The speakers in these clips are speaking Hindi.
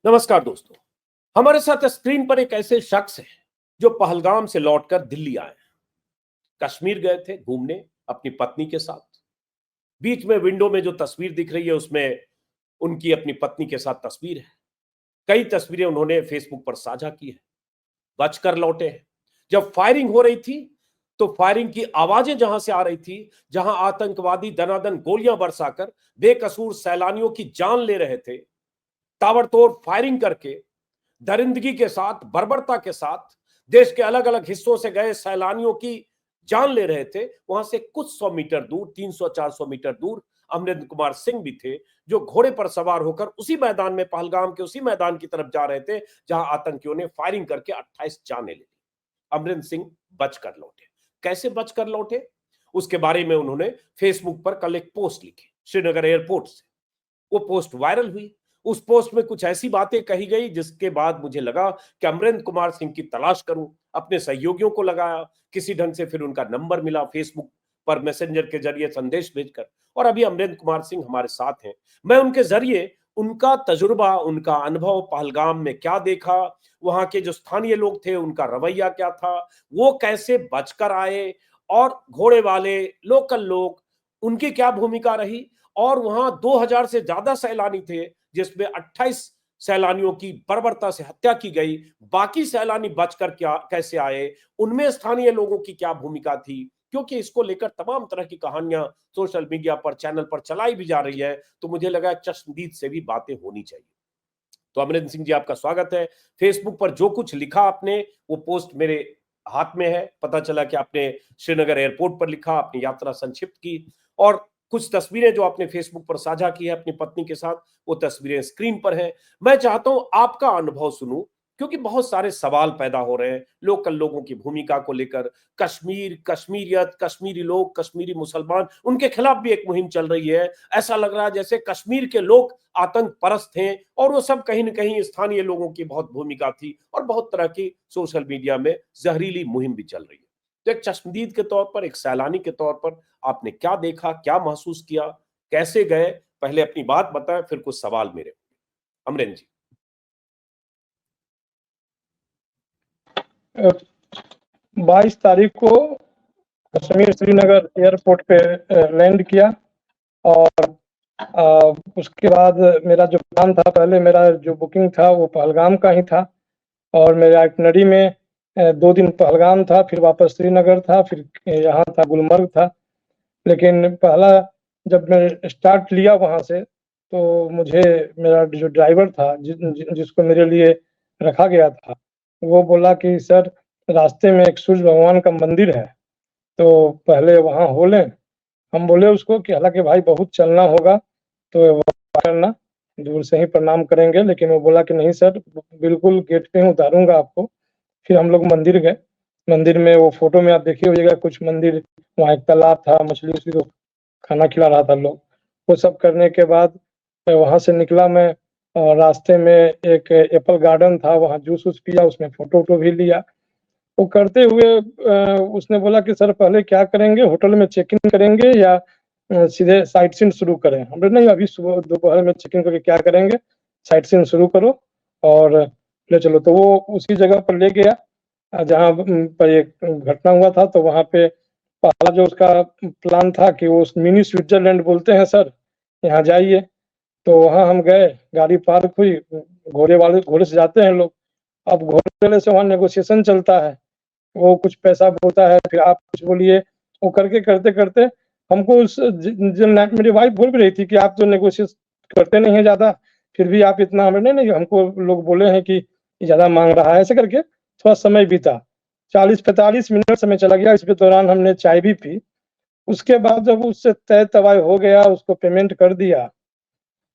नमस्कार दोस्तों। हमारे साथ स्क्रीन पर एक ऐसे शख्स हैं जो पहलगाम से लौटकर दिल्ली आए हैं। कश्मीर गए थे घूमने अपनी पत्नी के साथ। बीच में विंडो में जो तस्वीर दिख रही है उसमें उनकी अपनी पत्नी के साथ तस्वीर है। कई तस्वीरें उन्होंने फेसबुक पर साझा की है। बचकर लौटे हैं। जब फायरिंग हो रही थी तो फायरिंग की आवाजें जहां से आ रही थी, जहां आतंकवादी दनादन गोलियां बरसाकर बेकसूर सैलानियों की जान ले रहे थे, ताबड़तोड़ फायरिंग करके दरिंदगी के साथ, बर्बरता के साथ देश के अलग अलग हिस्सों से गए सैलानियों की जान ले रहे थे, वहां से कुछ 100 मीटर दूर, 300-400 मीटर दूर अमरिंदर कुमार सिंह भी थे, जो घोड़े पर सवार होकर उसी मैदान में, पहलगाम के उसी मैदान की तरफ जा रहे थे जहां आतंकियों ने फायरिंग करके 28 जाने ले ली। अमरिंदर सिंह बचकर लौटे। कैसे बचकर लौटे, उसके बारे में उन्होंने फेसबुक पर कल एक पोस्ट लिखी श्रीनगर एयरपोर्ट से। वो पोस्ट वायरल हुई। उस पोस्ट में कुछ ऐसी बातें कही गई जिसके बाद मुझे लगा कि अमरिंदर कुमार सिंह की तलाश करूं। अपने सहयोगियों को लगाया, किसी ढंग से फिर उनका नंबर मिला फेसबुक पर मैसेंजर के जरिए संदेश भेजकर, और अभी अमरिंदर कुमार सिंह हमारे साथ हैं। मैं उनके जरिए उनका तजुर्बा, उनका अनुभव, पहलगाम में क्या देखा, वहां के जो स्थानीय लोग थे उनका रवैया क्या था, वो कैसे बचकर आए, और घोड़े वाले लोकल लोग उनकी क्या भूमिका रही, और वहां 2000 से ज्यादा सैलानी थे जिसमें 28 सैलानियों की बर्बरता से हत्या की गई। बाकी सैलानी बचकर क्या कैसे आए, उनमें स्थानीय लोगों की क्या भूमिका थी, क्योंकि इसको लेकर तमाम तरह की कहानियां सोशल मीडिया पर, चैनल पर चलाई भी जा रही है, तो मुझे लगा चश्मदीद से भी बातें होनी चाहिए। तो अमरिंदर सिंह जी, आपका स्वागत है। फेसबुक पर जो कुछ लिखा आपने, वो पोस्ट मेरे हाथ में है। पता चला कि आपने श्रीनगर एयरपोर्ट पर लिखा, अपनी यात्रा संक्षिप्त की, और कुछ तस्वीरें जो आपने फेसबुक पर साझा की है अपनी पत्नी के साथ, वो तस्वीरें स्क्रीन पर हैं। मैं चाहता हूं आपका अनुभव सुनूं, क्योंकि बहुत सारे सवाल पैदा हो रहे हैं लोकल लोगों की भूमिका को लेकर। कश्मीर, कश्मीरियत, कश्मीरी लोग, कश्मीरी मुसलमान, उनके खिलाफ भी एक मुहिम चल रही है। ऐसा लग रहा है जैसे कश्मीर के लोग आतंक परस्त हैं, और वो सब कहीं न कहीं स्थानीय लोगों की बहुत भूमिका थी, और बहुत तरह की सोशल मीडिया में जहरीली मुहिम भी चल रही है। तो एक चश्मदीद के तौर पर, एक सैलानी के तौर पर आपने क्या देखा, क्या महसूस किया, कैसे गए? पहले अपनी बात बताएं, फिर कुछ सवाल मेरे। अमरिंदर जी। 22 तारीख को कश्मीर श्रीनगर एयरपोर्ट पे लैंड किया, और उसके बाद मेरा जो प्लान था, पहले मेरा जो बुकिंग था वो पहलगाम का ही था, और मेरा आइटनरी में 2 दिन पहलगाम था, फिर वापस श्रीनगर था, फिर यहाँ था गुलमर्ग था। लेकिन पहला जब मैं स्टार्ट लिया वहाँ से, तो मुझे मेरा जो ड्राइवर था जिसको मेरे लिए रखा गया था, वो बोला कि सर, रास्ते में एक सूर्य भगवान का मंदिर है, तो पहले वहाँ हो लें। हम बोले उसको कि हालांकि भाई बहुत चलना होगा, तो वो करना, दूर से ही प्रणाम करेंगे, लेकिन वो बोला कि नहीं सर, बिल्कुल गेट पे ही उतारूंगा आपको। फिर हम लोग मंदिर गए। मंदिर में वो फोटो में आप देखिए होइएगा, कुछ मंदिर, वहाँ एक तालाब था, मछली उछली को खाना खिला रहा था लोग। वो सब करने के बाद वहाँ से निकला मैं, और रास्ते में एक एप्पल गार्डन था, वहाँ जूस वूस पिया, उसमें फोटो वोटो भी लिया। वो करते हुए उसने बोला कि सर पहले क्या करेंगे, होटल में चेक इन करेंगे या सीधे साइट सीइंग शुरू करें? हमने नहीं, अभी सुबह दोपहर में चेक इन करके क्या करेंगे, साइट सीइंग शुरू करो और ले चलो। तो वो उसी जगह पर ले गया जहाँ पर एक घटना हुआ था। तो वहाँ पे पहला जो उसका प्लान था कि वो मिनी स्विट्जरलैंड बोलते हैं सर, यहाँ जाइए। तो वहाँ हम गए, गाड़ी पार्क हुई, घोड़े से जाते हैं लोग। अब घोड़े वाले से वहाँ नेगोशिएशन चलता है, वो कुछ पैसा बोलता है, फिर आप कुछ बोलिए। वो करके करते करते हमको मेरी वाइफ बोल भी रही थी कि आप तो नेगोशिएट करते नहीं है ज़्यादा, फिर भी आप इतना हमें नहीं, हमको लोग बोले हैं कि ज़्यादा मांग रहा है। ऐसे करके थोड़ा समय बीता, 40-45 मिनट समय चला गया। इसके दौरान हमने चाय भी पी। उसके बाद जब उससे तय तवाय हो गया, उसको पेमेंट कर दिया,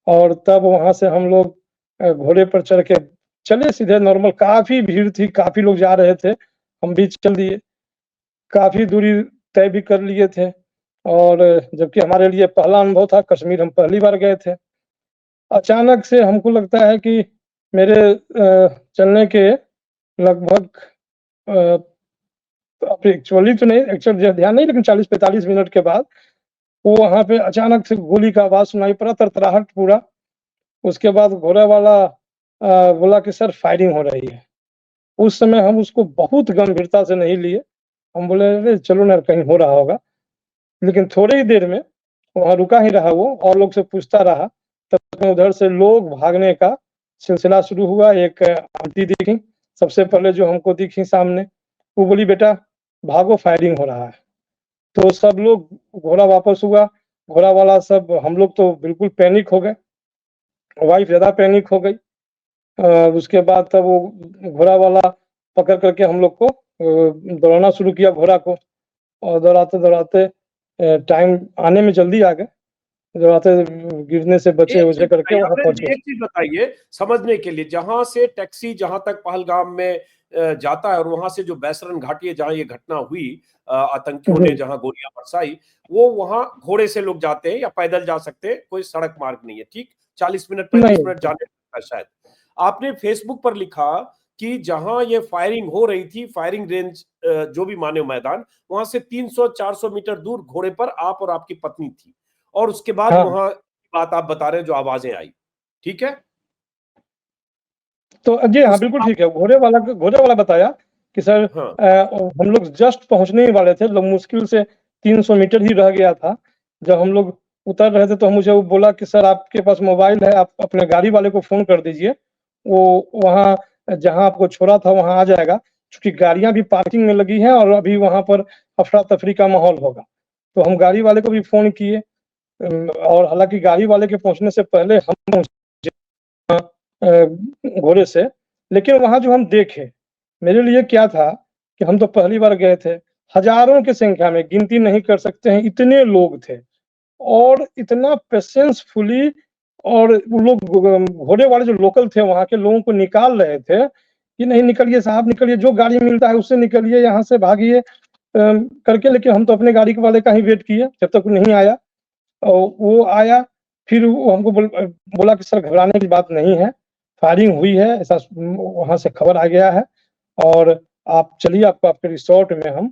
और तब वहाँ से हम लोग घोड़े पर चढ़ के चले सीधे नॉर्मल। काफ़ी भीड़ थी, काफ़ी लोग जा रहे थे, हम भी चल दिए। काफ़ी दूरी तय भी कर लिए थे, और जबकि हमारे लिए पहला अनुभव था, कश्मीर हम पहली बार गए थे। अचानक से हमको लगता है कि मेरे चलने के लगभग एक्चुअली तो नहीं, एक्चुअल ध्यान नहीं, लेकिन 40-45 मिनट के बाद वो वहाँ पे अचानक से गोली का आवाज़ सुनाई पड़ा, तरतराहट पूरा। उसके बाद घोड़ा वाला बोला कि सर फायरिंग हो रही है। उस समय हम उसको बहुत गंभीरता से नहीं लिए, हम बोले अरे चलो ना कहीं हो रहा होगा। लेकिन थोड़ी ही देर में वहाँ रुका ही रहा वो और लोग से पूछता रहा, तब तक में उधर से लोग भागने का सिलसिला शुरू हुआ। एक आंटी दिखी, सबसे पहले जो हमको दिखी सामने, वो बोली बेटा भागो फायरिंग हो रहा है। तो सब लोग, घोड़ा वापस हुआ, घोड़ा वाला सब, हम लोग तो बिल्कुल पैनिक हो गए, वाइफ ज़्यादा पैनिक हो गई। उसके बाद तब वो घोड़ा वाला पकड़ करके हम लोग को दौड़ाना शुरू किया घोड़ा को, और दौड़ाते-दौड़ाते टाइम आने में जल्दी आ गए। दौड़ाते गिरने से एक बचे-उचे चीज करके बताइए, वहाँ आपने पहुँचे। एक चीज बताइए समझने के लिए, जहां से टैक्सी जहां तक पहलगाम में जाता है और वहां से जो बैसरन घाटी है जहां ये घटना हुई, आतंकियों ने जी, जहां गोलियां बरसाई, वो वहां घोड़े से लोग जाते हैं या पैदल जा सकते हैं, कोई सड़क मार्ग नहीं है, ठीक, 40 मिनट 35 नहीं, मिनट जाने लगता है शायद। आपने फेसबुक पर लिखा कि जहां ये फायरिंग हो रही थी, फायरिंग रेंज जो भी माने मैदान, वहां से 300-400 मीटर दूर घोड़े पर आप और आपकी पत्नी थी, और उसके बाद हाँ, वहां बात आप बता रहे हैं जो आवाजें आई, ठीक है। तो जी हाँ, उसके बिल्कुल बाद ठीक है। घोड़े वाला बताया कि सर हाँ हम लोग जस्ट पहुँचने ही वाले थे, मतलब मुश्किल से 300 मीटर ही रह गया था। जब हम लोग उतर रहे थे तो मुझे वो बोला कि सर आपके पास मोबाइल है, आप अपने गाड़ी वाले को फ़ोन कर दीजिए, वो वहाँ जहाँ आपको छोड़ा था वहाँ आ जाएगा। चूँकि गाड़ियाँ भी पार्किंग में लगी हैं और अभी वहाँ पर अफ़रा-तफ़री का माहौल होगा। तो हम गाड़ी वाले को भी फ़ोन किए, और हालाँकि गाड़ी वाले के पहुँचने से पहले हम पहुँचे घोड़े से। लेकिन वहाँ जो हम देखे, मेरे लिए क्या था कि हम तो पहली बार गए थे, हज़ारों की संख्या में, गिनती नहीं कर सकते हैं, इतने लोग थे और इतना पेशेंसफुली, और वो लोग घोड़े वाले जो लोकल थे वहाँ के, लोगों को निकाल रहे थे कि नहीं निकलिए साहब निकलिए, जो गाड़ी मिलता है उससे निकलिए, यहाँ से भागिए करके। लेकिन हम तो अपने गाड़ी के वाले का ही वेट किए जब तक वो नहीं आया। वो आया, फिर वो हमको बोला कि सर घबराने की बात नहीं है, फायरिंग हुई है, ऐसा वहाँ से खबर आ गया है, और आप चलिए आपको आपके रिसॉर्ट में हम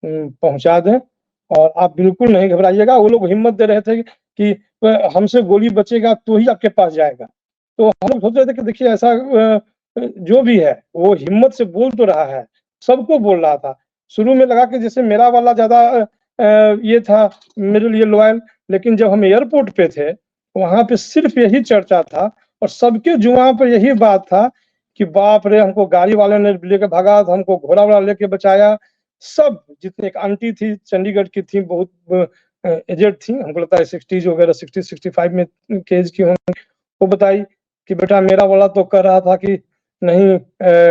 पहुँचा दें, और आप बिल्कुल नहीं घबराइएगा। वो लोग हिम्मत दे रहे थे कि हमसे गोली बचेगा तो ही आपके पास जाएगा। तो हम लोग सोच रहे थे कि देखिए ऐसा जो भी है वो हिम्मत से बोल तो रहा है, सबको बोल रहा था। शुरू में लगा कि जैसे मेरा वाला ज़्यादा ये था मेरे लिए लॉयल, लेकिन जब हम एयरपोर्ट पे थे, वहाँ पे सिर्फ़ यही चर्चा था और सबके जुबान पे यही बात था कि बाप रे! हमको गाड़ी वाले ने लेके भगा, तो हमको घोड़ा वाला लेके बचाया। सब जितने, एक आंटी थी चंडीगढ़ की थी, बहुत एजेड थी, हमको लगता है 60s वगैरह 60-65 में की एज की होंगी। वो बताई कि बेटा मेरा वाला तो कह रहा था कि नहीं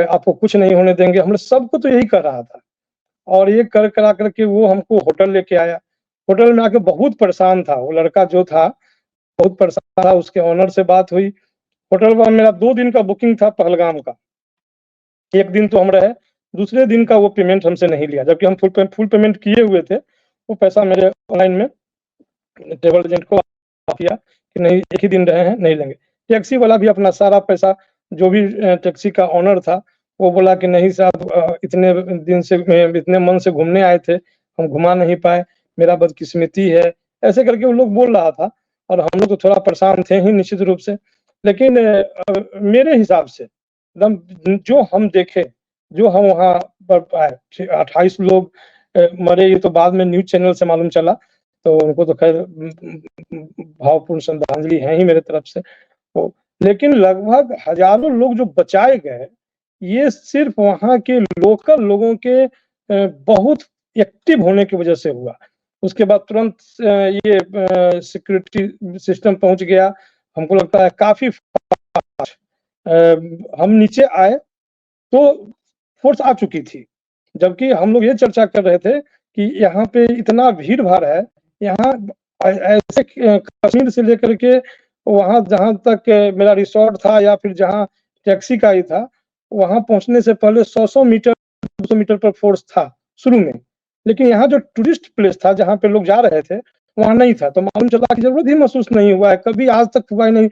आपको कुछ नहीं होने देंगे। हम लोग सबको तो यही कह रहा था, और ये कर करा कर के वो हमको होटल लेके आया। होटल में आके बहुत परेशान था, वो लड़का जो था बहुत परेशान था, उसके ओनर से बात हुई। होटल में मेरा 2 दिन का बुकिंग था पहलगाम का। 1 दिन तो हम रहे, दूसरे दिन का वो पेमेंट हमसे नहीं लिया, जबकि हम फुल पेमेंट किए हुए थे। वो पैसा मेरे ऑनलाइन में ट्रैवल एजेंट को किया कि नहीं, 1 ही दिन रहे हैं, नहीं लेंगे। टैक्सी वाला भी अपना सारा पैसा, जो भी टैक्सी का ओनर था, वो बोला कि नहीं साहब इतने दिन से इतने मन से घूमने आए थे, हम घुमा नहीं पाए, मेरा बदकिस्मती है। ऐसे करके वो लोग बोल रहा था, और हम लोग तो थोड़ा परेशान थे ही निश्चित रूप से। लेकिन मेरे हिसाब से एकदम जो हम देखे, जो हम वहाँ पर पाए, 28 लोग मरे, ये तो बाद में न्यूज़ चैनल से मालूम चला। तो उनको तो खैर भावपूर्ण श्रद्धांजलि है ही मेरे तरफ से। तो लेकिन लगभग हज़ारों लोग जो बचाए गए, ये सिर्फ़ वहाँ के लोकल लोगों के बहुत एक्टिव होने की वजह से हुआ। उसके बाद तुरंत ये सिक्योरिटी सिस्टम पहुँच गया। हमको लगता है काफ़ी हम नीचे आए तो फ़ोर्स आ चुकी थी। जबकि हम लोग ये चर्चा कर रहे थे कि यहाँ पे इतना भीड़-भाड़ है, यहाँ ऐसे कश्मीर से लेकर के वहाँ जहाँ तक मेरा रिसॉर्ट था या फिर जहाँ टैक्सी का ही था, वहाँ पहुँचने से पहले 100-100 मीटर, 200 मीटर पर फ़ोर्स था शुरू में। लेकिन यहाँ जो टूरिस्ट प्लेस था, जहाँ पे लोग जा रहे थे, वहाँ नहीं था। तो मालूम चला कि ज़रूरत ही महसूस नहीं हुआ है, कभी आज तक हुआ ही नहीं।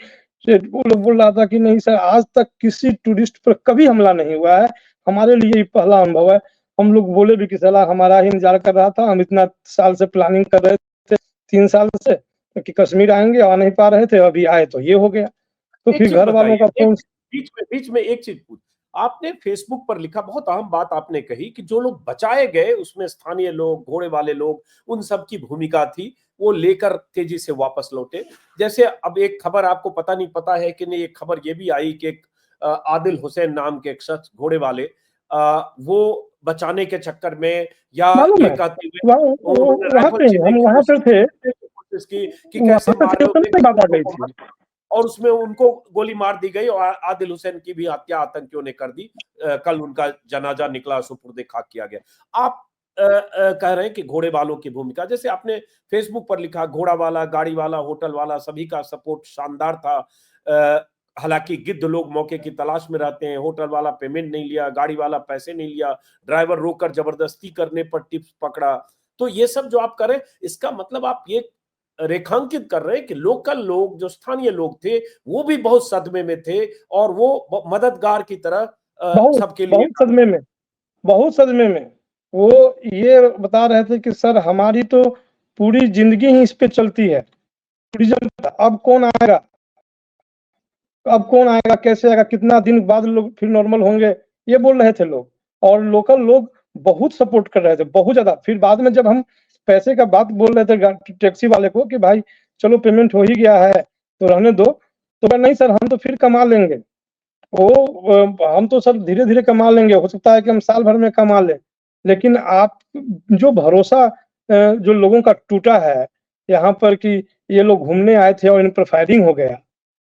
वो लोग बोल रहा था कि नहीं सर, आज तक किसी टूरिस्ट पर कभी हमला नहीं हुआ है, हमारे लिए ये पहला अनुभव है। हम लोग बोले भी कि साला हमारा ही इंतज़ार कर रहा था, हम इतना साल से प्लानिंग कर रहे थे, 3 साल से कि कश्मीर आएँगे, आ नहीं पा रहे थे, अभी आए तो ये हो गया। तो एक फिर चीज घर वालों बताइए, का फ़ोन। बीच में एक चीज पूछ, आपने फेसबुक पर लिखा, बहुत अहम बात आपने कही कि जो लोग बचाए गए उसमें स्थानीय लोग, घोड़े वाले लोग, उन सब की भूमिका थी, वो लेकर तेजी से वापस लौटे। जैसे अब एक खबर आपको पता नहीं, पता है कि नहीं, एक खबर ये भी आई कि एक आदिल हुसैन नाम के एक शख्स घोड़े वाले, वो बचाने के चक्कर में या मालूम ये है, कहते हुए उन्होंने वहाँ राइफल पे छीनने हम की वहाँ पे थे, कोशिश की कि कैसे वहाँ पे थे, मार उस लोगे समय बात आ लोगों गई को थी। मत, और उसमें उनको गोली मार दी गई और आदिल हुसैन की भी हत्या आतंकियों ने कर दी। कल उनका जनाजा निकला, सुपुर्द खाक किया गया। आप कह रहे हैं कि घोड़े वालों की भूमिका, जैसे आपने फेसबुक पर लिखा, घोड़ा वाला, गाड़ी वाला, होटल वाला, सभी का सपोर्ट शानदार था। हालांकि गिद्ध लोग मौके की तलाश में रहते हैं, होटल वाला पेमेंट नहीं लिया, गाड़ी वाला पैसे नहीं लिया, ड्राइवर रोककर जबरदस्ती करने पर टिप्स पकड़ा। तो ये सब जो आप करें, इसका मतलब आप ये रेखांकित कर रहे हैं कि लोकल लोग, जो स्थानीय लोग थे, वो भी बहुत सदमे में थे और वो मददगार की तरह बहुत सबके लिए। बहुत सदमे में, बहुत सदमे में। वो ये बता रहे थे कि सर हमारी तो पूरी जिंदगी ही इस पे चलती है, टूरिज्म, अब कौन आएगा, अब कौन आएगा, कैसे आएगा, कितना दिन बाद लोग फिर नॉर्मल होंगे, ये बोल रहे थे लोग। और लोकल लोग बहुत सपोर्ट कर रहे थे, बहुत ज्यादा। फिर बाद में जब हम पैसे का बात बोल रहे थे टैक्सी वाले को कि भाई चलो पेमेंट हो ही गया है तो रहने दो, तो कहा नहीं सर हम तो फिर कमा लेंगे, वो हम तो सर धीरे धीरे कमा लेंगे, हो सकता है कि हम साल भर में कमा लें, लेकिन आप जो भरोसा जो लोगों का टूटा है यहाँ पर कि ये लोग घूमने आए थे और इन पर फायरिंग हो गया।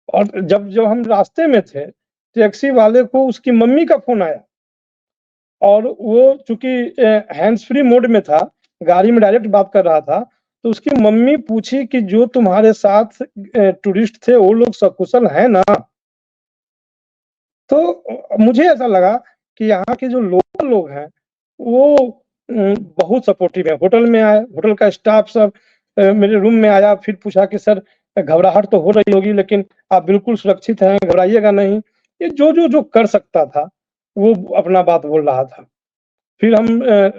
और जब जब हम रास्ते में थे, टैक्सी वाले को उसकी मम्मी का फोन आया और वो चूंकि हैंड्स फ्री मोड में था, गाड़ी में डायरेक्ट बात कर रहा था, तो उसकी मम्मी पूछी कि जो तुम्हारे साथ टूरिस्ट थे वो लोग सकुशल हैं ना। तो मुझे ऐसा लगा कि यहाँ के जो लोकल लोग हैं वो बहुत सपोर्टिव है। होटल में आए, होटल का स्टाफ सब मेरे रूम में आया, फिर पूछा कि सर घबराहट तो हो रही होगी लेकिन आप बिल्कुल सुरक्षित हैं, घबराइएगा नहीं। ये जो कर सकता था वो अपना बात बोल रहा था। फिर हम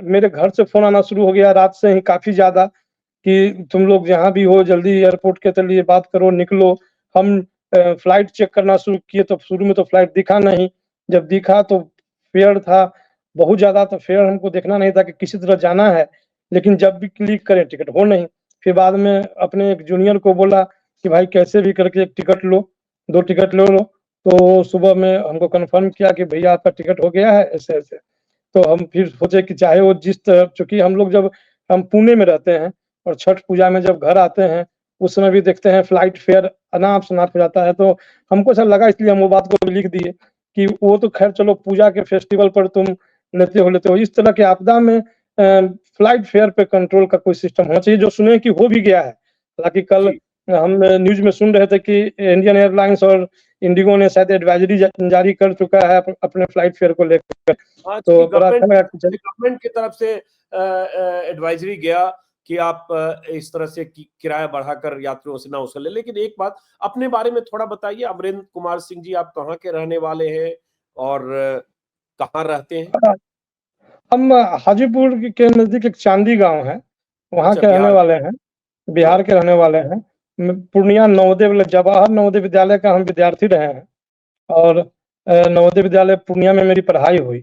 मेरे घर से फ़ोन आना शुरू हो गया रात से ही काफ़ी ज़्यादा कि तुम लोग जहाँ भी हो जल्दी एयरपोर्ट के लिए बात करो, निकलो। हम फ्लाइट चेक करना शुरू किए तो शुरू में तो फ्लाइट दिखा नहीं, जब दिखा तो फेयर था बहुत ज़्यादा, तो फेयर हमको देखना नहीं था कि किसी तरह जाना है, लेकिन जब भी क्लिक करें टिकट हो नहीं। फिर बाद में अपने एक जूनियर को बोला कि भाई कैसे भी करके एक टिकट लो, 2 टिकट ले लो, तो सुबह में हमको कन्फर्म किया कि भैया आपका टिकट हो गया है ऐसे-ऐसे। तो हम फिर सोचे कि चाहे वो जिस तरह, चूँकि हम लोग जब हम पुणे में रहते हैं और छठ पूजा में जब घर आते हैं, उस समय भी देखते हैं फ्लाइट फेयर अनाप-शनाप हो जाता है, तो हमको ऐसा लगा इसलिए हम वो बात को भी लिख दिए कि वो तो ख़ैर चलो पूजा के फेस्टिवल पर तुम लेते हो। इस तरह के आपदा में फ्लाइट फेयर पे कंट्रोल का कोई सिस्टम होना चाहिए, जो सुने कि हो भी गया है। हालाँकि कल जी, हम न्यूज़ में सुन रहे थे कि इंडियन एयरलाइंस और इंडिगो ने शायद एडवाइजरी जारी कर चुका है अपने फ्लाइट फेयर को लेकर। हाँ, तो चूँकि बड़ा अच्छा लगा कि चल गवर्नमेंट की तरफ से एडवाइजरी गया कि आप इस तरह से किराया बढ़ाकर यात्रियों से ना वसूलें। लेकिन एक बात अपने बारे में थोड़ा बताइए, अमरेंद्र कुमार सिंह जी, आप कहाँ के रहने वाले हैं और कहाँ रहते हैं? हम हाजीपुर के नज़दीक एक चांदी गाँव है, वहाँ अच्छा, के रहने बिहार वाले हैं, बिहार हाँ, के रहने वाले हैं। पूर्णिया नवोदय जवाहर नवोदय विद्यालय का हम विद्यार्थी रहे हैं और नवोदय विद्यालय पूर्णिया में मेरी पढ़ाई हुई।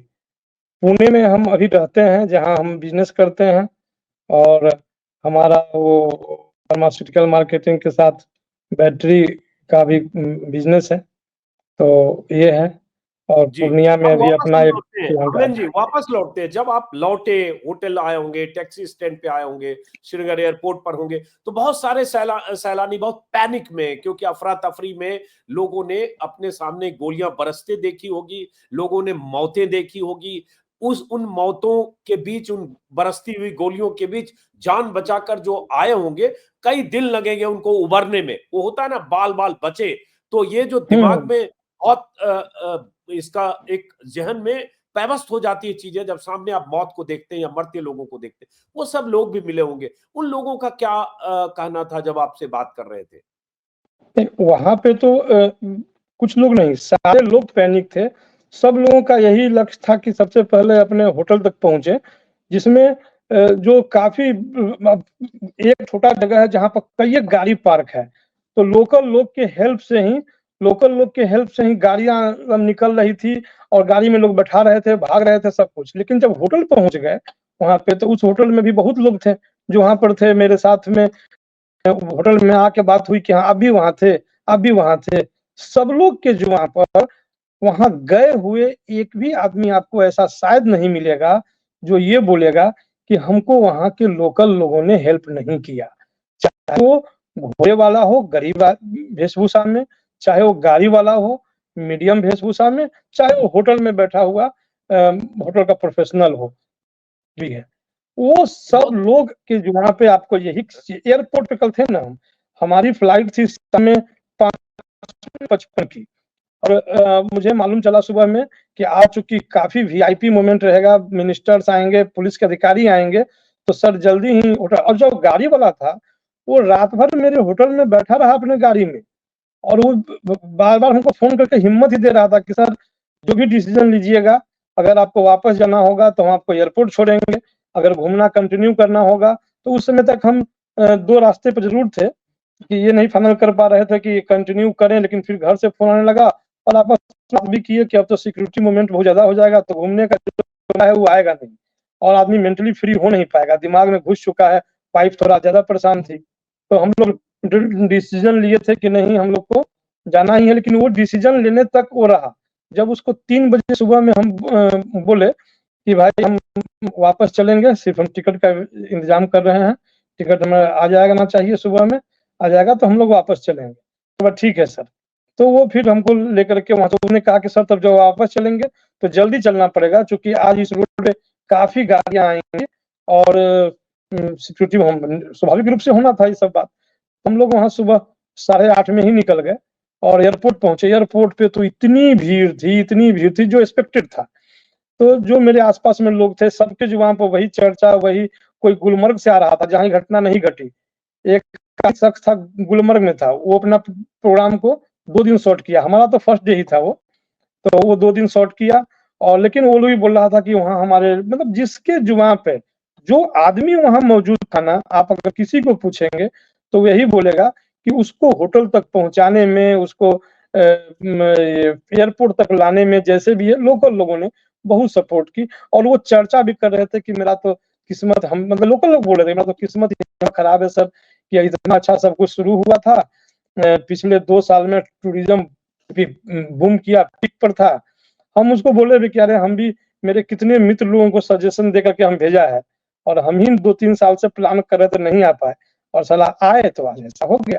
पुणे में हम अभी रहते हैं जहाँ हम बिज़नेस करते हैं और हमारा वो फार्मास्यूटिकल मार्केटिंग के साथ बैटरी का भी बिज़नेस है, तो ये है। और जी। पूर्णिया में अब अभी वापस अपना हम एक लौटते हैं, प्लांट है। अमरेंद्र जी वापस लौटते हैं। जब आप लौटे, होटल आए होंगे, टैक्सी स्टैंड पे आए होंगे, श्रीनगर एयरपोर्ट पर होंगे, तो बहुत सारे सैलानी बहुत पैनिक में, क्योंकि अफरा-तफरी में लोगों ने अपने सामने गोलियां बरसते देखी होगी, लोगों ने मौतें देखी होगी। उन मौतों के बीच, उन बरसती हुई गोलियों के बीच जान बचाकर जो आए होंगे, कई दिन लगेंगे उनको उबरने में। वो होता है ना, बाल-बाल बचे। तो ये जो दिमाग हुँ, में बहुत इसका एक ज़हन में पैवस्त हो जाती है चीज़ें, जब सामने आप मौत को देखते हैं या मरते लोगों को देखते हैं। वो सब लोग भी मिले होंगे। उन लोगों का क्या कहना था जब आपसे बात कर रहे थे? नहीं वहाँ पे तो कुछ लोग नहीं, सारे लोग पैनिक थे। सब लोगों का यही लक्ष्य था कि सबसे पहले अपने होटल तक पहुँचे, जिसमें जो काफ़ी एक छोटा जगह है जहाँ पर कई एक गाड़ी पार्क है। तो लोकल लोग के हेल्प से ही लोकल लोग के हेल्प से ही गाड़ियां निकल रही थी और गाड़ी में लोग बैठा रहे थे, भाग रहे थे सब कुछ। लेकिन जब होटल पहुंच गए वहां पे, तो उस होटल में भी बहुत लोग थे जो वहां पर थे मेरे साथ में। होटल में आके बात हुई कि हाँ आप भी वहां थे, आप भी वहां थे। सब लोग के जो वहां पर वहां गए हुए एक भी आदमी आपको ऐसा शायद नहीं मिलेगा जो ये बोलेगा कि हमको वहां के लोकल लोगों ने हेल्प नहीं किया। चाहे वो घोड़े वाला हो गरीब वेशभूषा में, चाहे वो गाड़ी वाला हो मीडियम वेशभूषा में, चाहे वो होटल में बैठा हुआ होटल का प्रोफेशनल हो भी है। वो सब लोग के जो वहां पे आपको यही एयरपोर्ट पे कल थे ना हम, हमारी फ्लाइट थी समय 5:55 की और मुझे मालूम चला सुबह में कि आज चूंकि काफी वीआईपी मोमेंट रहेगा, मिनिस्टर्स आएंगे, पुलिस के अधिकारी आएंगे, तो सर जल्दी ही होटल। और जो गाड़ी वाला था वो रात भर मेरे होटल में बैठा रहा अपने गाड़ी में, और वो बार बार हमको फोन करके हिम्मत ही दे रहा था कि सर जो भी डिसीजन लीजिएगा, अगर आपको वापस जाना होगा तो हम आपको एयरपोर्ट छोड़ेंगे, अगर घूमना कंटिन्यू करना होगा तो। उस समय तक हम दो रास्ते पर जरूर थे कि ये नहीं फाइनल कर पा रहे थे कि कंटिन्यू करें, लेकिन फिर घर से फोन आने लगा और आपस बात भी किए कि अब तो सिक्योरिटी मूवमेंट बहुत ज्यादा हो जाएगा, तो घूमने का जो है वो आएगा नहीं और आदमी मेंटली फ्री हो नहीं पाएगा, दिमाग में घुस चुका है, वाइफ थोड़ा ज्यादा परेशान थी। तो हम लोग डिसीजन लिए थे कि नहीं हम लोग को जाना ही है, लेकिन वो डिसीजन लेने तक वो रहा। जब उसको 3 बजे सुबह में हम बोले कि भाई हम वापस चलेंगे, सिर्फ हम टिकट का इंतजाम कर रहे हैं, टिकट हमें आ जाएगा ना चाहिए, सुबह में आ जाएगा तो हम लोग वापस चलेंगे। तो ठीक है सर। तो वो फिर हमको लेकर के वहां से उन्होंने कहा कि सर तब जब वापस चलेंगे तो जल्दी चलना पड़ेगा, क्योंकि आज इस रोड पे काफी गाड़ियां आएंगी और सिक्योरिटी स्वाभाविक रूप से होना था ये सब बात। हम लोग वहां सुबह 8:30 में ही निकल गए और एयरपोर्ट पहुंचे। एयरपोर्ट पे तो इतनी भीड़ थी जो एक्सपेक्टेड था। तो जो मेरे आसपास में लोग थे सबके जो वहां पर वही चर्चा, वही कोई गुलमर्ग से आ रहा था जहां घटना नहीं घटी। एक शख्स था गुलमर्ग में था, वो अपना प्रोग्राम को 2 दिन शॉर्ट किया, हमारा तो फर्स्ट डे ही था वो, तो वो 2 दिन शॉर्ट किया। और लेकिन वो लोग भी बोल रहा था कि वहां हमारे मतलब जिसके जुबान पे जो आदमी वहां मौजूद था ना, आप अगर किसी को पूछेंगे तो यही बोलेगा कि उसको होटल तक पहुंचाने में, उसको एयरपोर्ट तक लाने में, जैसे भी है लोकल लोगों ने बहुत सपोर्ट की। और वो चर्चा भी कर रहे थे कि मेरा तो किस्मत, हम मतलब लोकल लोग बोल रहे थे मेरा तो किस्मत इतना खराब है सर कि इतना अच्छा सब कुछ शुरू हुआ था, पिछले 2 साल में टूरिज्म बूम किया, पीक पर था। हम उसको बोले भी कि अरे हम भी, मेरे कितने मित्र लोगों को सजेशन दे करके हम भेजा है और हम ही 2-3 साल से प्लान कर रहे थे, नहीं आ पाए और साला आए तो आज ऐसा हो गया।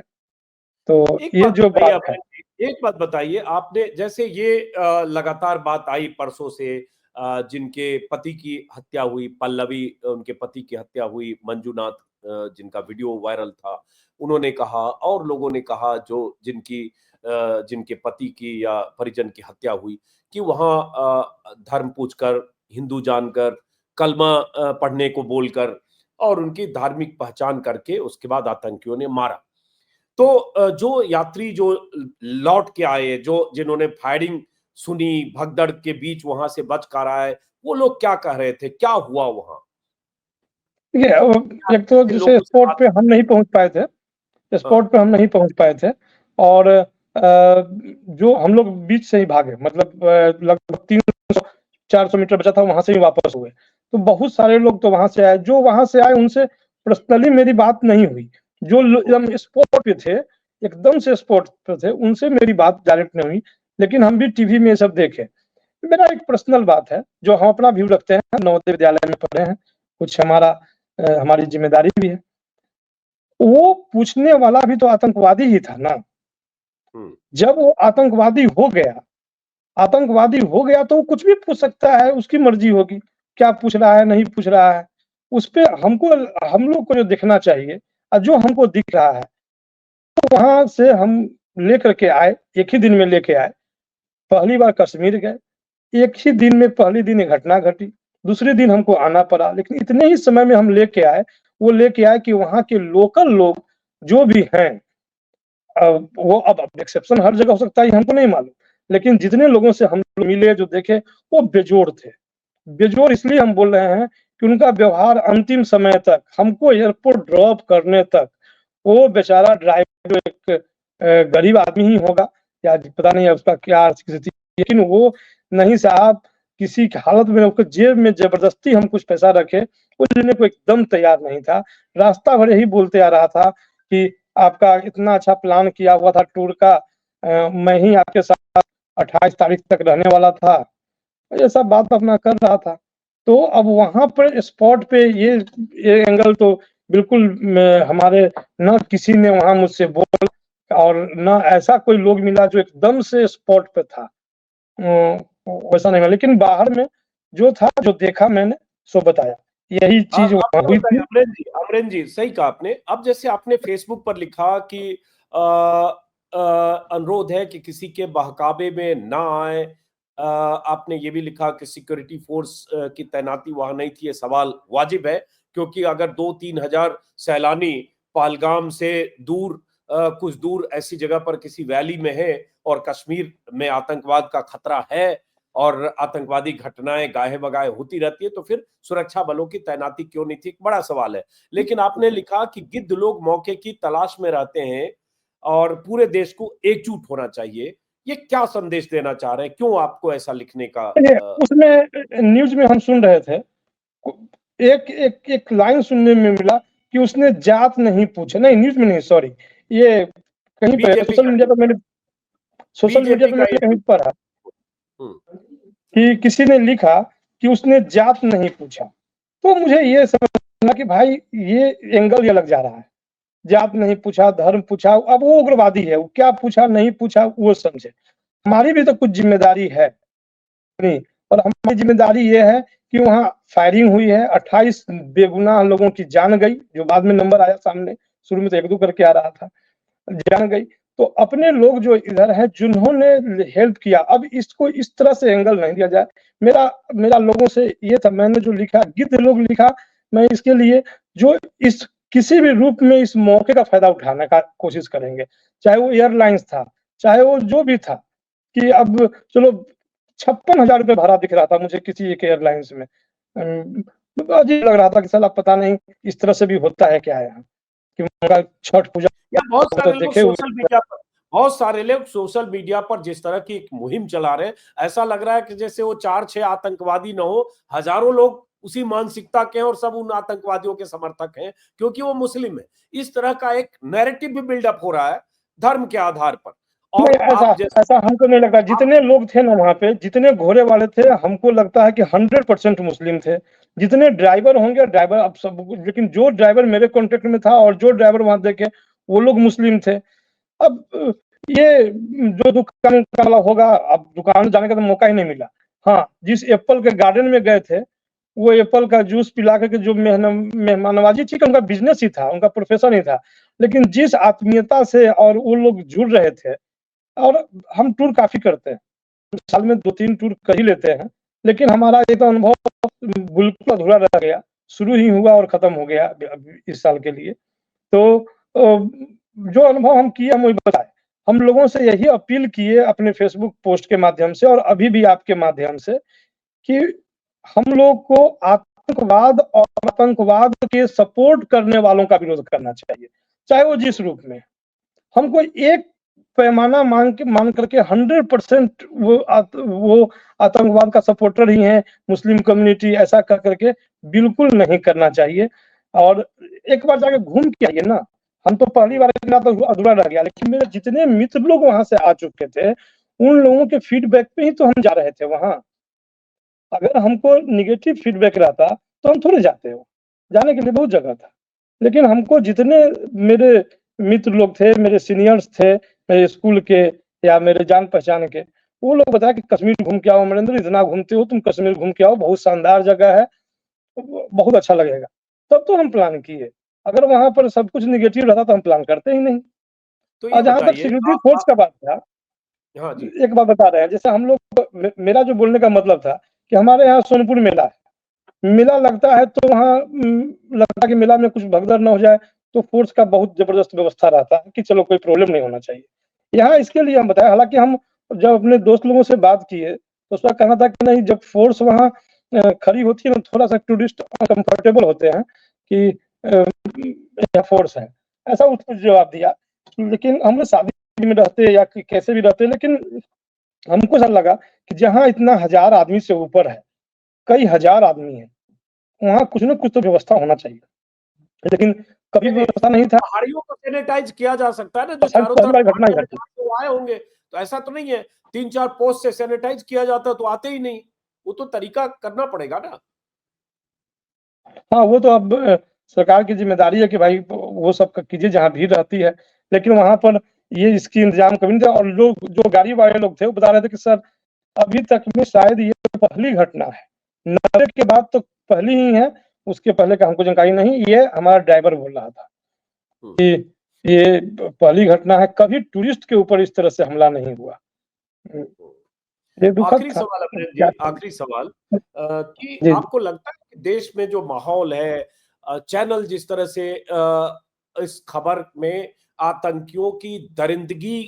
तो ये जो बात है, एक बात बताइए, आपने जैसे ये लगातार बात आई परसों से, जिनके पति की हत्या हुई, पल्लवी उनके पति की हत्या हुई, मंजुनाथ जिनका वीडियो वायरल था, उन्होंने कहा और लोगों ने कहा जो जिनके पति की या परिजन की हत्या हुई कि वहां धर्म पूछकर, हिंदू जानकर, कलमा पढ़ने को बोलकर और उनकी धार्मिक पहचान करके उसके बाद आतंकियों ने मारा। तो जो यात्री जो लौट के आए, जो जिन्होंने फायरिंग सुनी, भगदड़ के बीच वहां से बच कर आए, वो लोग क्या कह रहे थे, क्या हुआ वहां? एक तो जैसे स्पॉट पे हम नहीं पहुंच पाए थे, स्पॉट पे हम नहीं पहुंच पाए थे और जो हम लोग बीच से ही भागे, मतलब लगभग 300-400 मीटर बचा था, वहां से ही वापस हुए। तो बहुत सारे लोग तो वहां से आए, जो वहां से आए उनसे पर्सनली मेरी बात नहीं हुई। जो एकदम स्पॉट पे थे, एकदम से स्पॉट पे थे, उनसे मेरी बात डायरेक्ट नहीं हुई, लेकिन हम भी टीवी में ये सब देखे। मेरा एक पर्सनल बात है, जो हम अपना व्यू रखते हैं, नवोदय विद्यालय में पढ़े हैं, कुछ हमारी जिम्मेदारी भी है। वो पूछने वाला भी तो आतंकवादी ही था ना। जब वो आतंकवादी हो गया तो वो कुछ भी पूछ सकता है, उसकी मर्जी होगी क्या पूछ रहा है, नहीं पूछ रहा है। उस पे हम लोग को जो देखना चाहिए और जो हमको दिख रहा है, तो वहां से हम लेकर के आए, एक ही दिन में लेके आए। पहली बार कश्मीर गए, एक ही दिन में पहले दिन ये घटना घटी, दूसरे दिन हमको आना पड़ा, लेकिन इतने ही समय में हम लेके आए, वो लेके आए कि वहां के लोकल लोग जो भी हैं, वो अब एक्सेप्शन हर जगह हो सकता है हमको नहीं मालूम, लेकिन जितने लोगों से हम मिले, जो देखे, वो बेजोड़ थे। बेजोड़ इसलिए हम बोल रहे हैं कि उनका व्यवहार अंतिम समय तक, हमको एयरपोर्ट ड्रॉप करने तक, वो बेचारा ड्राइवर एक गरीब आदमी ही होगा, या पता नहीं है उसका क्या स्थिति, लेकिन वो नहीं साहब, किसी की हालत में उसको जेब में जबरदस्ती हम कुछ पैसा रखे, वो लेने को एकदम तैयार नहीं था। रास्ता भर यही बोलते आ रहा था कि आपका इतना अच्छा प्लान किया हुआ था टूर का, मैं ही आपके साथ 28 तारीख तक रहने वाला था, ये सब बात अपना कर रहा था। तो अब वहाँ पर स्पॉट पे ये एंगल तो बिल्कुल हमारे न किसी ने वहाँ मुझसे बोला और न ऐसा कोई लोग मिला जो एकदम से स्पॉट पे था, वैसा नहीं मिला। लेकिन बाहर में जो था, जो देखा मैंने सो बताया, यही चीज आप वहाँ ये हुई बताइए थी। अमरेंद्र जी, सही कहा आपने। अब जैसे आपने फेसबुक पर लिखा कि अनुरोध है कि किसी के बहकावे में ना आए। आपने ये भी लिखा कि सिक्योरिटी फोर्स की तैनाती वहां नहीं थी, ये सवाल वाजिब है, क्योंकि अगर 2-3 हजार सैलानी पहलगाम से दूर कुछ दूर ऐसी जगह पर किसी वैली में है और कश्मीर में आतंकवाद का खतरा है और आतंकवादी घटनाएं गाहे बगाहे होती रहती है, तो फिर सुरक्षा बलों की तैनाती क्यों नहीं थी, एक बड़ा सवाल है। लेकिन आपने लिखा कि गिद्ध लोग मौके की तलाश में रहते हैं और पूरे देश को एकजुट होना चाहिए। ये क्या संदेश देना चाह रहे हैं, क्यों आपको ऐसा लिखने का उसमें न्यूज में हम सुन रहे थे, एक एक एक लाइन सुनने में मिला कि उसने जात नहीं पूछा, नहीं न्यूज में नहीं, सॉरी, ये कहीं पे बीजेपी सोशल का मीडिया पर मैंने बीजेपी का ये कहीं पढ़ा हम्म, कि किसी ने लिखा कि उसने जात नहीं पूछा। तो मुझे ये समझना कि भाई ये एंगल ये लग जा रहा है, जात नहीं पूछा, धर्म पूछा, अब वो उग्रवादी है, वो क्या पूछा नहीं पूछा वो समझे। हमारी भी तो कुछ जिम्मेदारी है नहीं, और हमारी जिम्मेदारी ये है कि वहाँ फायरिंग हुई है, 28 बेगुनाह लोगों की जान गई, जो बाद में नंबर आया सामने, शुरू में तो 1-2 करके आ रहा था, जान गई। तो अपने लोग जो इधर हैं, जिन्होंने हेल्प किया, अब इसको इस तरह से एंगल नहीं दिया जाए। मेरा मेरा लोगों से ये था, मैंने जो लिखा, गिद्ध लोग लिखा, मैं इसके लिए जो इस किसी भी रूप में इस मौके का फायदा उठाने का कोशिश करेंगे, चाहे वो एयरलाइंस था, चाहे वो जो भी था, कि अब चलो 56,000 रुपये भाड़ा दिख रहा था मुझे किसी एक एयरलाइंस में। अजीब लग रहा था कि साला पता नहीं इस तरह से भी होता है क्या यहाँ, कि उनका छठ पूजा या तो देखे हुए। बहुत सारे लोग सोशल मीडिया पर जिस तरह की एक मुहिम चला रहे हैं, ऐसा लग रहा है कि जैसे वो 4-6 आतंकवादी न हो, हजारों लोग उसी मानसिकता के हैं और सब उन आतंकवादियों के समर्थक हैं क्योंकि वो मुस्लिम है। इस तरह का एक नैरेटिव भी बिल्डअप हो रहा है धर्म के आधार पर। नहीं, और ऐसा आप जैसे ऐसा हमको नहीं लगता। जितने लोग थे ना वहाँ पे, जितने घोड़े वाले थे, हमको लगता है कि 100% मुस्लिम थे। जितने ड्राइवर होंगे, ड्राइवर अब सब, लेकिन जो ड्राइवर मेरे कॉन्टेक्ट में था और जो ड्राइवर वहाँ देखे, वो लोग मुस्लिम थे। अब ये जो दुकान वाला होगा, अब दुकान जाने का तो मौका ही नहीं मिला। हाँ, जिस एप्पल के गार्डन में गए थे, वो एप्पल का जूस पिला के जो मेहमान नवाजी थी, उनका बिजनेस ही था, उनका प्रोफेशन ही था। लेकिन जिस आत्मीयता से और वो लोग जुड़ रहे थे, और हम टूर काफी करते हैं, साल में 2-3 टूर कर ही लेते हैं, लेकिन हमारा ये तो अनुभव बिल्कुल अधूरा रह गया, शुरू ही हुआ और खत्म हो गया इस साल के लिए। तो जो अनुभव हम किए हम वही बताए। हम लोगों से यही अपील किए अपने फेसबुक पोस्ट के माध्यम से और अभी भी आपके माध्यम से, कि हम लोग को आतंकवाद और आतंकवाद के सपोर्ट करने वालों का विरोध करना चाहिए, चाहे वो जिस रूप में। हमको एक पैमाना मान करके 100% वो आतंकवाद का सपोर्टर ही है, मुस्लिम कम्युनिटी ऐसा कर करके बिल्कुल नहीं करना चाहिए। और एक बार जाके घूम के आइए ना। हम तो पहली बार गया तो अधूरा रह गया, लेकिन मेरे जितने मित्र लोग वहां से आ चुके थे, उन लोगों के फीडबैक पे ही तो हम जा रहे थे वहां। अगर हमको निगेटिव फीडबैक रहता तो हम थोड़े जाते हो, जाने के लिए बहुत जगह था। लेकिन हमको जितने मेरे मित्र लोग थे, मेरे सीनियर्स थे, मेरे स्कूल के या मेरे जान पहचान के, वो लोग बताया कि कश्मीर घूम के आओ अमरेंद्र, इतना घूमते हो तुम, कश्मीर घूम के आओ, बहुत शानदार जगह है, बहुत अच्छा लगेगा। तब तो हम प्लान किए। अगर वहां पर सब कुछ निगेटिव रहता तो हम प्लान करते ही नहीं। तो और ये जहां तक बताइए सिक्योरिटी फोर्स का बात था, हाँ जी, एक बात बता रहे हैं, जैसे हम लोग, मेरा जो बोलने का मतलब था कि हमारे यहाँ सोनपुर मेला है, मेला लगता है तो वहाँ लगता है कि मेला में कुछ भगदड़ न हो जाए, तो फोर्स का बहुत जबरदस्त व्यवस्था रहता है कि चलो कोई प्रॉब्लम नहीं होना चाहिए। यहाँ इसके लिए हम बताया, हालांकि हम जब अपने दोस्त लोगों से बात किए तो उसका कहना था कि नहीं, जब फोर्स वहाँ खड़ी होती है ना, थोड़ा सा टूरिस्ट कंफर्टेबल होते हैं कि फोर्स है, ऐसा उसने जवाब दिया। लेकिन हमने शादी में रहते या कैसे भी रहते, लेकिन हमको ऐसा लगा कि जहाँ इतना 1000 आदमी से ऊपर है, कई हजार आदमी है, वहाँ कुछ न कुछ तो व्यवस्था होना चाहिए, लेकिन कभी व्यवस्था नहीं था। पहाड़ियों को सैनिटाइज किया जा सकता है ना, जो शायद चारों पहली बार तरफ घटना ही पहाड़ियां घटी। हैं, तो आए होंगे। तो ऐसा तो नहीं है 3-4 पोस्ट से सैनिटाइज किया जाता तो आते ही नहीं, वो तो तरीका करना पड़ेगा ना। हाँ, वो तो अब सरकार की ज़िम्मेदारी है कि भाई वो सब कीजिए जहाँ भीड़ रहती है। लेकिन वहाँ पर ये इसकी इंतज़ाम कभी नहीं था, और लोग जो गाड़ी वाले लोग थे वो बता रहे थे कि सर अभी तक में शायद ये पहली घटना है। 90 के बाद तो पहली ही है, उसके पहले का हमको जानकारी नहीं। ये हमारा ड्राइवर बोल रहा था कि ये पहली घटना है, कभी टूरिस्ट के ऊपर इस तरह से हमला नहीं हुआ। ये दुखद आखिरी था। सवाल अमरेंद्र जी, क्या करें? आखिरी सवाल कि जी, आपको लगता है कि देश में जो माहौल है, चैनल जिस तरह से इस खबर में आतंकियों की दरिंदगी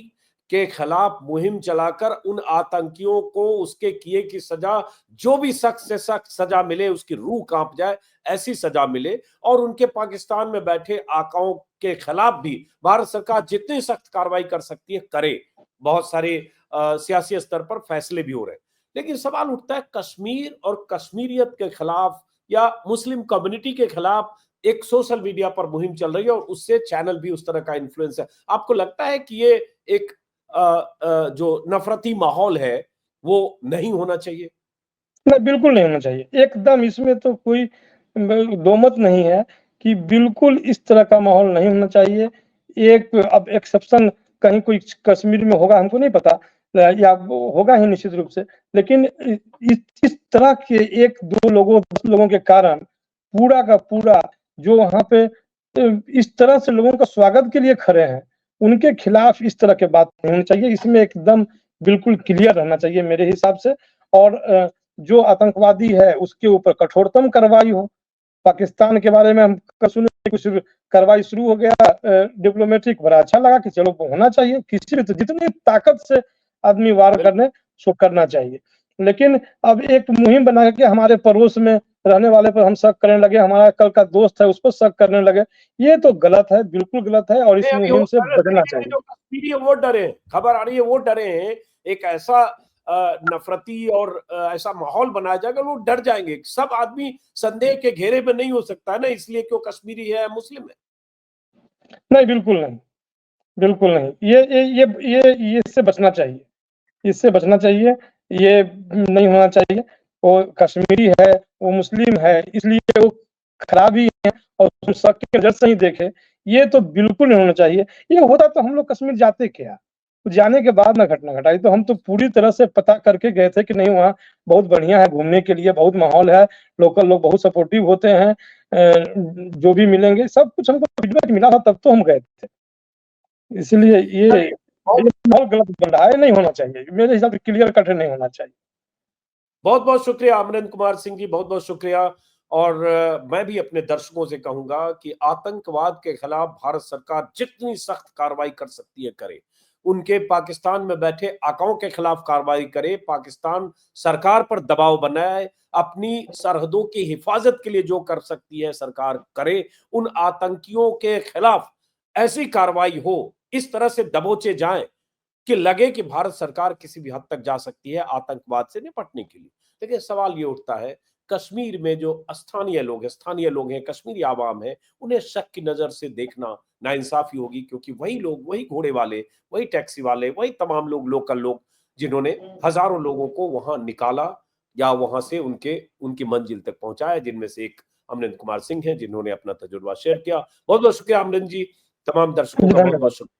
के खिलाफ मुहिम चलाकर उन आतंकियों को उसके किए की सजा, जो भी सख्त से सख्त सजा मिले, उसकी रूह कांप जाए, ऐसी सजा मिले, और उनके पाकिस्तान में बैठे आकाओं के खिलाफ भी भारत सरकार जितनी सख्त कार्रवाई कर सकती है करे। बहुत सारे सियासी स्तर पर फैसले भी हो रहे हैं, लेकिन सवाल उठता है कश्मीर और कश्मीरियत के खिलाफ या मुस्लिम कम्युनिटी के खिलाफ एक सोशल मीडिया पर मुहिम चल रही है, और उससे चैनल भी उस तरह का इन्फ्लुएंस है। आपको लगता है कि ये एक जो नफरती माहौल है वो नहीं होना चाहिए? नहीं, बिल्कुल नहीं होना चाहिए। एकदम इसमें तो कोई दो मत नहीं है कि बिल्कुल इस तरह का माहौल नहीं होना चाहिए। एक अब एक्सेप्शन कहीं कोई कश्मीर में होगा हमको नहीं पता, या वो होगा ही निश्चित रूप से। लेकिन इस तरह के 1-2 लोगों 10 लोगों के कारण पूरा का पूरा जो वहाँ पे इस तरह से लोगों का स्वागत के लिए खड़े हैं, उनके खिलाफ इस तरह की बात नहीं होनी चाहिए। इसमें एकदम बिल्कुल क्लियर रहना चाहिए मेरे हिसाब से। और जो आतंकवादी है उसके ऊपर कठोरतम कार्रवाई हो। पाकिस्तान के बारे में हम कल सुने कुछ कार्रवाई शुरू हो गया डिप्लोमेटिक, बड़ा अच्छा लगा कि चलो होना चाहिए। किसी भी जितनी ताकत से आदमी वार करने सो करना चाहिए। लेकिन अब एक मुहिम बना के हमारे पड़ोस में रहने वाले पर हम शक करने लगे, हमारा कल का दोस्त है उस पर शक करने लगे, ये तो गलत है, बिल्कुल गलत है, और इस नहीं, अभी मुहिम से होता है ना, बचना दिल्ली में चाहिए। जो कश्मीरी है वो डरे हैं, खबर आ रही है वो डरे हैं। एक ऐसा नफरती और ऐसा माहौल बनाया जाएगा, लोग डर जाएंगे। सब आदमी संदेह के घेरे में नहीं हो सकता है ना, इसलिए क्यों कश्मीरी है मुस्लिम है। नहीं, बिल्कुल नहीं, बिल्कुल नहीं। ये इससे बचना चाहिए, इससे बचना चाहिए, ये नहीं होना चाहिए। वो कश्मीरी है, वो मुस्लिम है, इसलिए वो खराब ही है और हम शक की नज़र से ही देखें, ये तो बिल्कुल नहीं होना चाहिए। ये होता तो हम लोग कश्मीर जाते क्या? जाने के बाद ना घटना घटाई, तो हम तो पूरी तरह से पता करके गए थे कि नहीं वहाँ बहुत बढ़िया है घूमने के लिए, बहुत माहौल है, लोकल लोग बहुत सपोर्टिव होते हैं। जो भी मिलेंगे सब कुछ हमको फीडबैक मिला था, तब तो हम गए थे। इसलिए ये माहौल गलत बन रहा है, नहीं होना चाहिए। मेरे हिसाब से क्लियर कट नहीं होना चाहिए। बहुत बहुत शुक्रिया अमरेंद्र कुमार सिंह जी, बहुत बहुत शुक्रिया। और मैं भी अपने दर्शकों से कहूंगा कि आतंकवाद के खिलाफ भारत सरकार जितनी सख्त कार्रवाई कर सकती है करे, उनके पाकिस्तान में बैठे आकाओं के खिलाफ कार्रवाई करे, पाकिस्तान सरकार पर दबाव बनाए, अपनी सरहदों की हिफाजत के लिए जो कर सकती है सरकार करे, उन आतंकियों के खिलाफ ऐसी कार्रवाई हो, इस तरह से दबोचे जाएं कि लगे कि भारत सरकार किसी भी हद तक जा सकती है आतंकवाद से निपटने के लिए। देखिए सवाल ये उठता है, कश्मीर में जो स्थानीय लोग हैं, कश्मीरी आवाम है, उन्हें शक की नजर से देखना नाइंसाफी होगी, क्योंकि वही लोग, वही घोड़े वाले, वही टैक्सी वाले, वही तमाम लोग, लोकल लोग, जिन्होंने हजारों लोगों को वहां निकाला या वहां से उनकी मंजिल तक पहुंचाया, जिनमें से एक अमरेंद्र कुमार सिंह है, जिन्होंने अपना तजुर्बा शेयर किया। बहुत बहुत शुक्रिया अमरेंद्र जी, तमाम दर्शकों का बहुत बहुत धन्यवाद। शुक्रिया।